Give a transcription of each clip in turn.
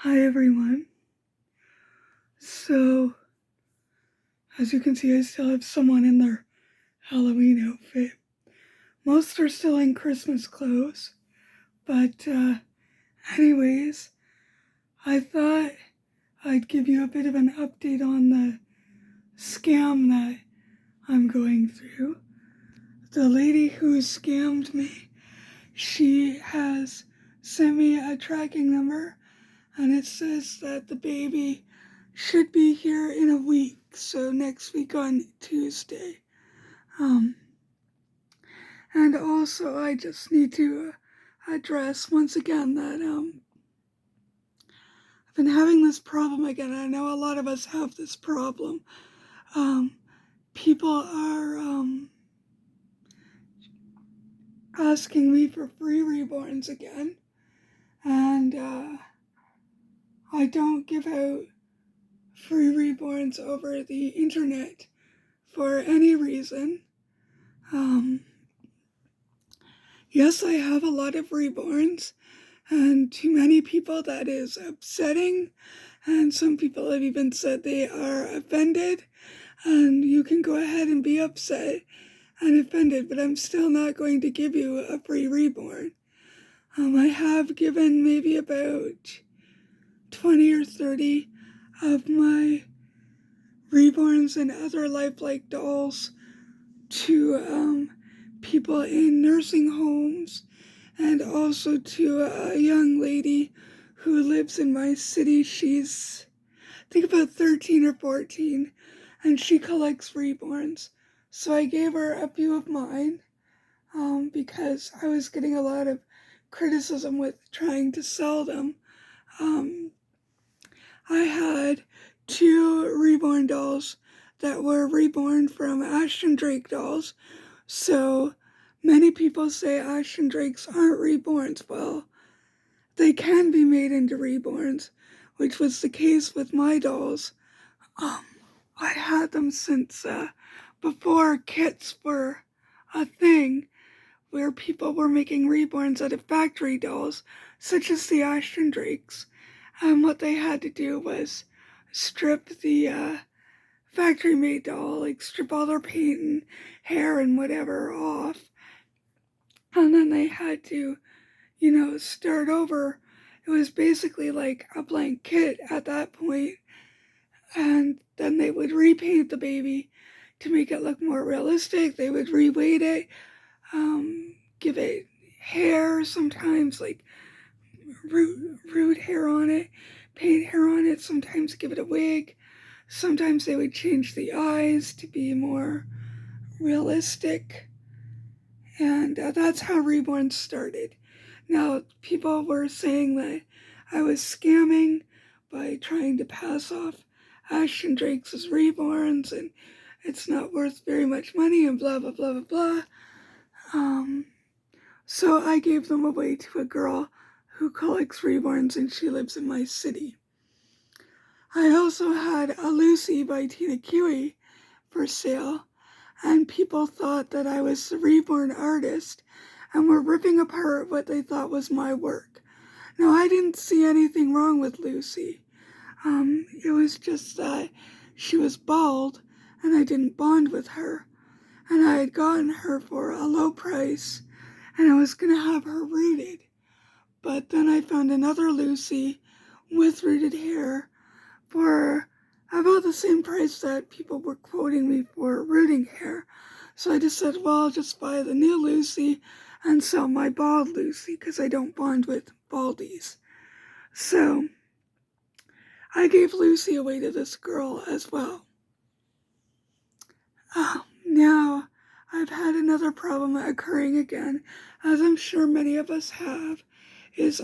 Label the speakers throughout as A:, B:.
A: Hi everyone. So, as you can see, I still have someone in their Halloween outfit. Most are still in Christmas clothes. But, anyways, I thought I'd give you a bit of an update on the scam that I'm going through. The lady who scammed me, she has sent me a tracking number, and it says that the baby should be here in a week, so next week on Tuesday. And also I just need to address once again that I've been having this problem again. I know a lot of us have this problem. People are asking me for free reborns again, and I don't give out free reborns over the internet for any reason. Yes, I have a lot of reborns, and to many people that is upsetting, and some people have even said they are offended, and you can go ahead and be upset and offended, but I'm still not going to give you a free reborn. I have given maybe about 20 or 30 of my reborns and other lifelike dolls to people in nursing homes, and also to a young lady who lives in my city. She's, I think, about 13 or 14, and she collects reborns. So I gave her a few of mine because I was getting a lot of criticism with trying to sell them. I had 2 reborn dolls that were reborn from Ashton Drake dolls. So many people say Ashton Drakes aren't reborns. Well, they can be made into reborns, which was the case with my dolls. I had them since before kits were a thing, where people were making reborns out of factory dolls, such as the Ashton Drakes. And what they had to do was strip the factory-made doll, like strip all their paint and hair and whatever off. And then they had to, start over. It was basically like a blank kit at that point. And then they would repaint the baby to make it look more realistic. They would reweight it, give it hair sometimes, like root hair on it, paint hair on it, sometimes give it a wig. Sometimes they would change the eyes to be more realistic. And that's how reborns started. Now, people were saying that I was scamming by trying to pass off Ashton Drakes as reborns, and it's not worth very much money, and blah, blah, blah, blah, blah. So I gave them away to a girl who collects reborns, and she lives in my city. I also had a Lucy by Tina Kiwi for sale, and people thought that I was the reborn artist and were ripping apart what they thought was my work. Now, I didn't see anything wrong with Lucy. It was just that she was bald and I didn't bond with her, and I had gotten her for a low price, and I was going to have her rooted. But then I found another Lucy with rooted hair for about the same price that people were quoting me for rooting hair. So I just said, well, I'll just buy the new Lucy and sell my bald Lucy, because I don't bond with baldies. So I gave Lucy away to this girl as well. Now I've had another problem occurring again, as I'm sure many of us have, is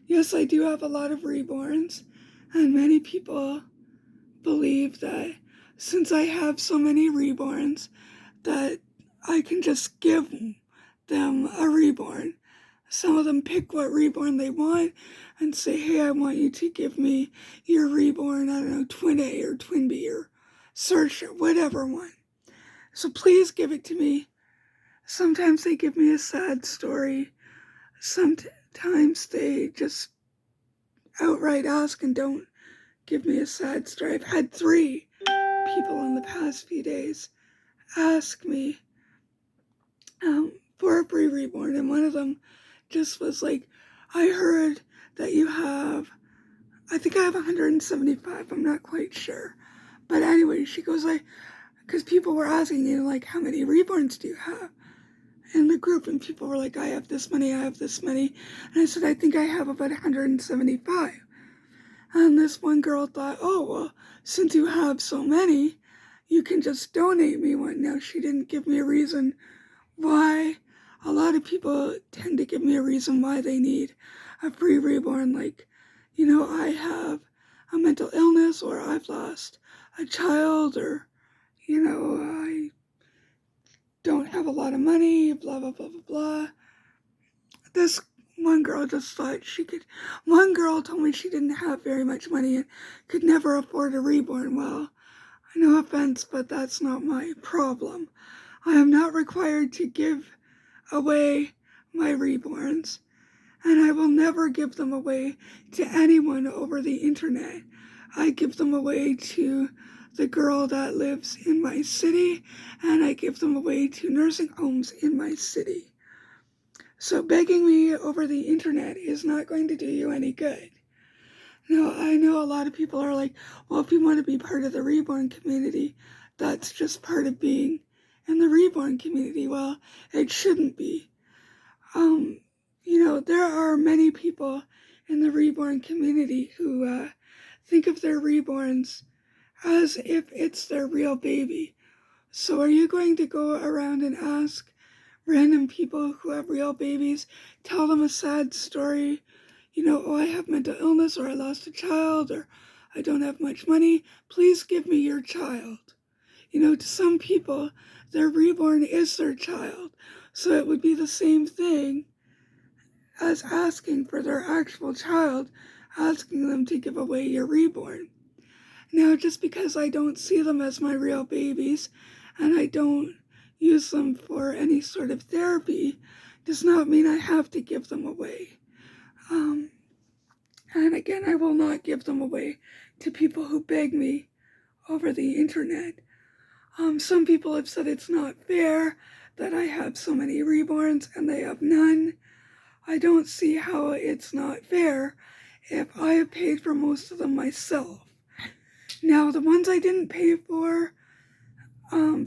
A: yes, I do have a lot of reborns, and many people believe that since I have so many reborns, that I can just give them a reborn. Some of them pick what reborn they want and say, hey, I want you to give me your reborn, I don't know, Twin A or Twin B or Search or whatever one. So please give it to me. Sometimes they give me a sad story. Sometimes they just outright ask and don't give me a sad story. I've had 3 people in the past few days ask me for a free reborn, and one of them just was like, I heard that you have, I think I have 175, I'm not quite sure. But anyway, she goes like, because people were asking, like, how many reborns do you have in the group? And people were like, I have this many, I have this many. And I said, I think I have about 175. And this one girl thought, oh, well, since you have so many, you can just donate me one. Now, she didn't give me a reason why. A lot of people tend to give me a reason why they need a free reborn, like, I have a mental illness, or I've lost a child, or, I don't have a lot of money, blah, blah, blah, blah, blah. This one girl just thought one girl told me she didn't have very much money and could never afford a reborn. Well, no offense, but that's not my problem. I am not required to give away my reborns, and I will never give them away to anyone over the internet. I give them away to the girl that lives in my city, and I give them away to nursing homes in my city. So begging me over the internet is not going to do you any good. Now, I know a lot of people are like, well, if you want to be part of the reborn community, that's just part of being in the reborn community. Well, it shouldn't be. There are many people in the reborn community who think of their reborns as if it's their real baby. So are you going to go around and ask random people who have real babies, tell them a sad story, oh, I have mental illness, or I lost a child, or I don't have much money, please give me your child. To some people, their reborn is their child. So it would be the same thing as asking for their actual child, asking them to give away your reborn. Now, just because I don't see them as my real babies, and I don't use them for any sort of therapy, does not mean I have to give them away. And again, I will not give them away to people who beg me over the internet. Some people have said it's not fair that I have so many reborns and they have none. I don't see how it's not fair if I have paid for most of them myself. Now, the ones I didn't pay for,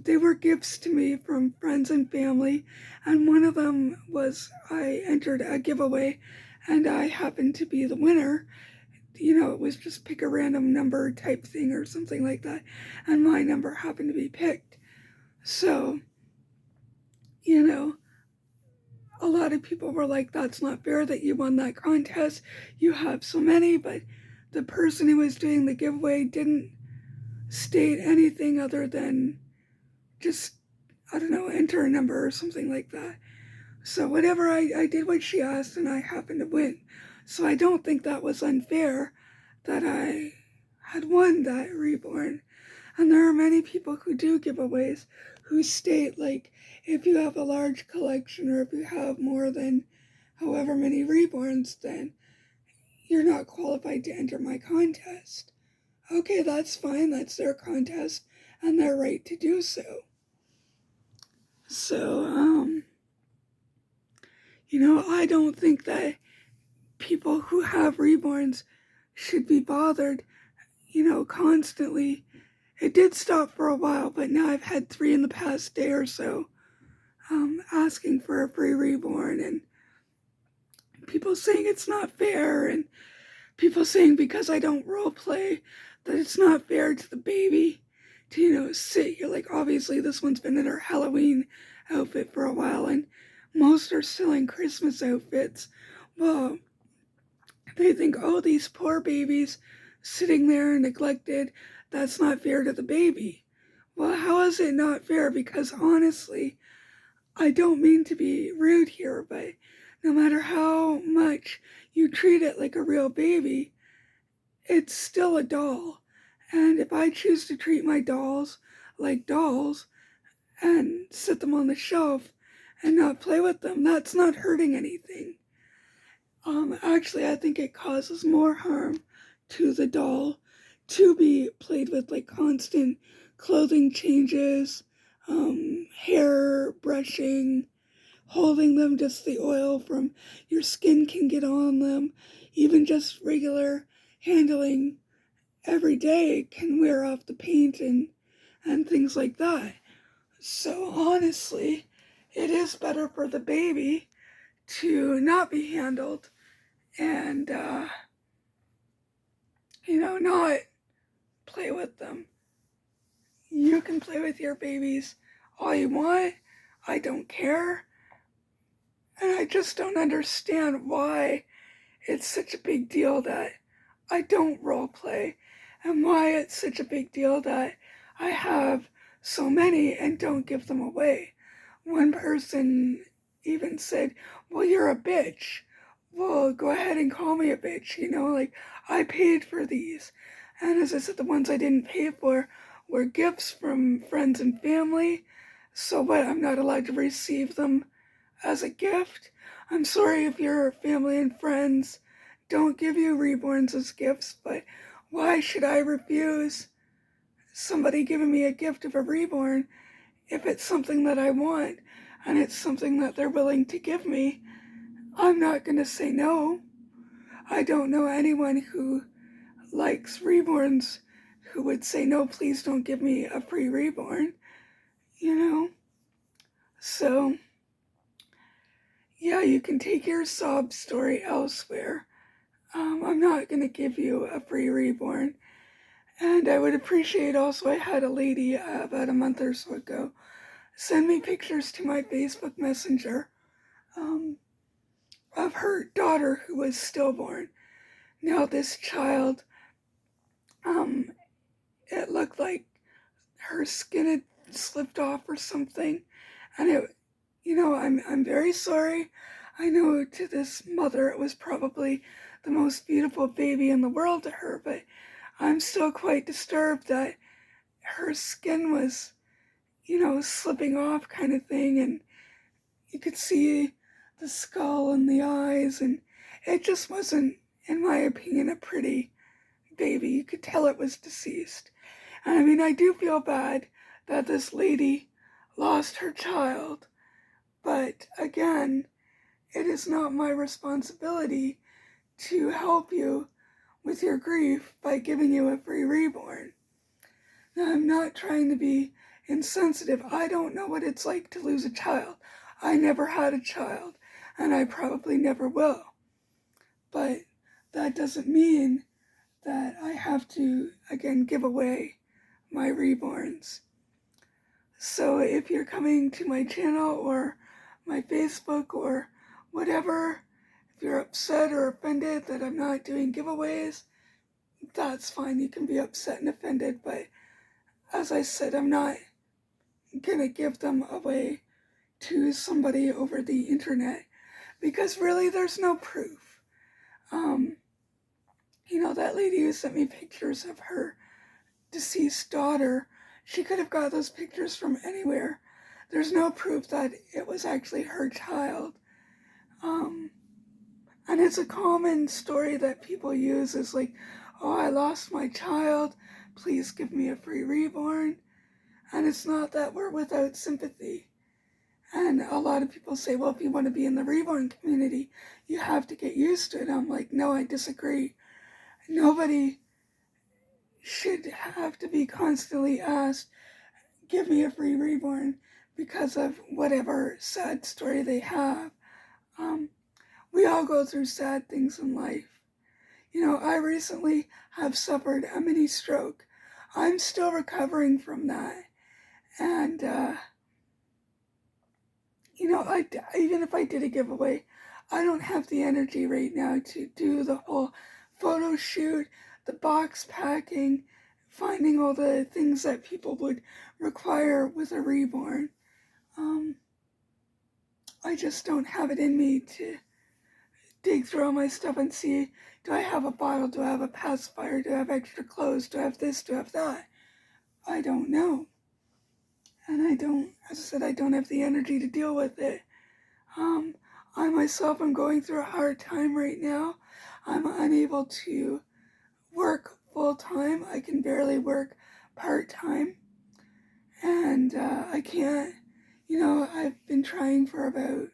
A: they were gifts to me from friends and family, and one of them was I entered a giveaway, and I happened to be the winner. It was just pick a random number type thing or something like that, and my number happened to be picked. So, a lot of people were like, that's not fair that you won that contest. You have so many, but the person who was doing the giveaway didn't state anything other than just, enter a number or something like that. So whatever, I did what she asked and I happened to win. So I don't think that was unfair that I had won that reborn. And there are many people who do giveaways who state, like, if you have a large collection or if you have more than however many reborns, then you're not qualified to enter my contest. Okay, that's fine. That's their contest and their right to do so. So, I don't think that people who have reborns should be bothered, constantly. It did stop for a while, but now I've had 3 in the past day or so, asking for a free reborn, and people saying it's not fair, and people saying because I don't role play that it's not fair to the baby to, sit here. Like, obviously this one's been in her Halloween outfit for a while, and most are still in Christmas outfits. Well, they think, oh, these poor babies sitting there neglected, that's not fair to the baby. Well, how is it not fair? Because honestly, I don't mean to be rude here, but no matter how much you treat it like a real baby, it's still a doll. And if I choose to treat my dolls like dolls and sit them on the shelf and not play with them, that's not hurting anything. Actually, I think it causes more harm to the doll to be played with, like constant clothing changes, hair brushing, holding them, just the oil from your skin can get on them. Even just regular handling every day can wear off the paint and things like that. So honestly, it is better for the baby to not be handled and, not play with them. You can play with your babies all you want. I don't care. And I just don't understand why it's such a big deal that I don't role play, and why it's such a big deal that I have so many and don't give them away. One person even said, "Well, you're a bitch." Well, go ahead and call me a bitch, like I paid for these. And as I said, the ones I didn't pay for were gifts from friends and family. So what, I'm not allowed to receive them as a gift? I'm sorry if your family and friends don't give you reborns as gifts, but why should I refuse somebody giving me a gift of a reborn if it's something that I want and it's something that they're willing to give me? I'm not going to say no. I don't know anyone who likes reborns who would say, no, please don't give me a free reborn, you know? So, yeah, you can take your sob story elsewhere. I'm not going to give you a free reborn. And I would appreciate also, I had a lady about a month or so ago send me pictures to my Facebook Messenger of her daughter who was stillborn. Now this child, it looked like her skin had slipped off or something. And I'm very sorry. I know to this mother it was probably the most beautiful baby in the world to her, but I'm still quite disturbed that her skin was, slipping off kind of thing, and you could see the skull and the eyes, and it just wasn't, in my opinion, a pretty baby. You could tell it was deceased. And I mean, I do feel bad that this lady lost her child, but again, it is not my responsibility to help you with your grief by giving you a free reborn. Now, I'm not trying to be insensitive. I don't know what it's like to lose a child. I never had a child, and I probably never will. But that doesn't mean that I have to, again, give away my reborns. So if you're coming to my channel or my Facebook or whatever, if you're upset or offended that I'm not doing giveaways, that's fine. You can be upset and offended, but as I said, I'm not gonna give them away to somebody over the internet because really there's no proof. That lady who sent me pictures of her deceased daughter, she could have got those pictures from anywhere. There's no proof that it was actually her child. And it's a common story that people use is like, oh, I lost my child, please give me a free reborn. And it's not that we're without sympathy. And a lot of people say, well, if you want to be in the reborn community, you have to get used to it. I'm like, no, I disagree. Nobody should have to be constantly asked, give me a free reborn because of whatever sad story they have. We all go through sad things in life. I recently have suffered a mini stroke. I'm still recovering from that. And, even if I did a giveaway, I don't have the energy right now to do the whole photo shoot, the box packing, finding all the things that people would require with a reborn. I just don't have it in me to dig through all my stuff and see, do I have a bottle, do I have a pacifier, do I have extra clothes, do I have this, do I have that? I don't know. And as I said, I don't have the energy to deal with it. I myself am going through a hard time right now. I'm unable to work full time. I can barely work part time. And I can't, I've been trying for about,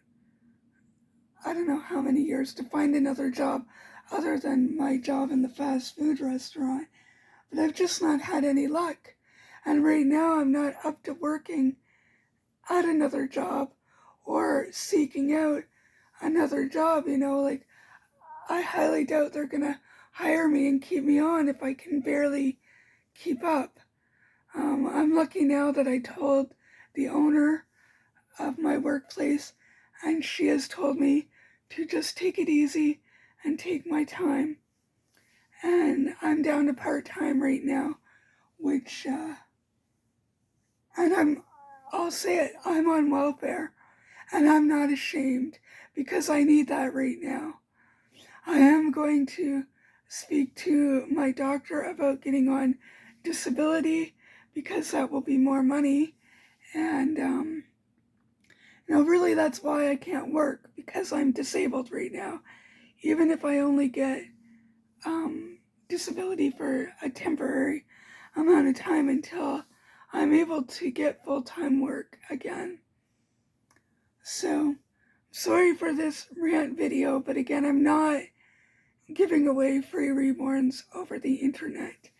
A: I don't know how many years to find another job other than my job in the fast food restaurant. But I've just not had any luck. And right now I'm not up to working at another job or seeking out another job, like I highly doubt they're gonna hire me and keep me on if I can barely keep up. I'm lucky now that I told the owner of my workplace, and she has told me to just take it easy and take my time. And I'm down to part time right now, which, and I'll say it, I'm on welfare, and I'm not ashamed because I need that right now. I am going to speak to my doctor about getting on disability because that will be more money. And, really that's why I can't work, because I'm disabled right now. Even if I only get disability for a temporary amount of time until I'm able to get full-time work again. So, sorry for this rant video, but again, I'm not giving away free reborns over the internet.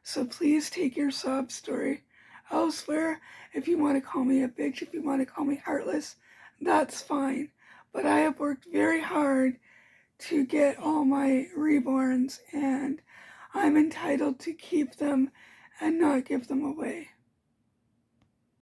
A: So please take your sob story elsewhere. If you want to call me a bitch, if you want to call me heartless, that's fine. But I have worked very hard to get all my reborns, and I'm entitled to keep them and not give them away.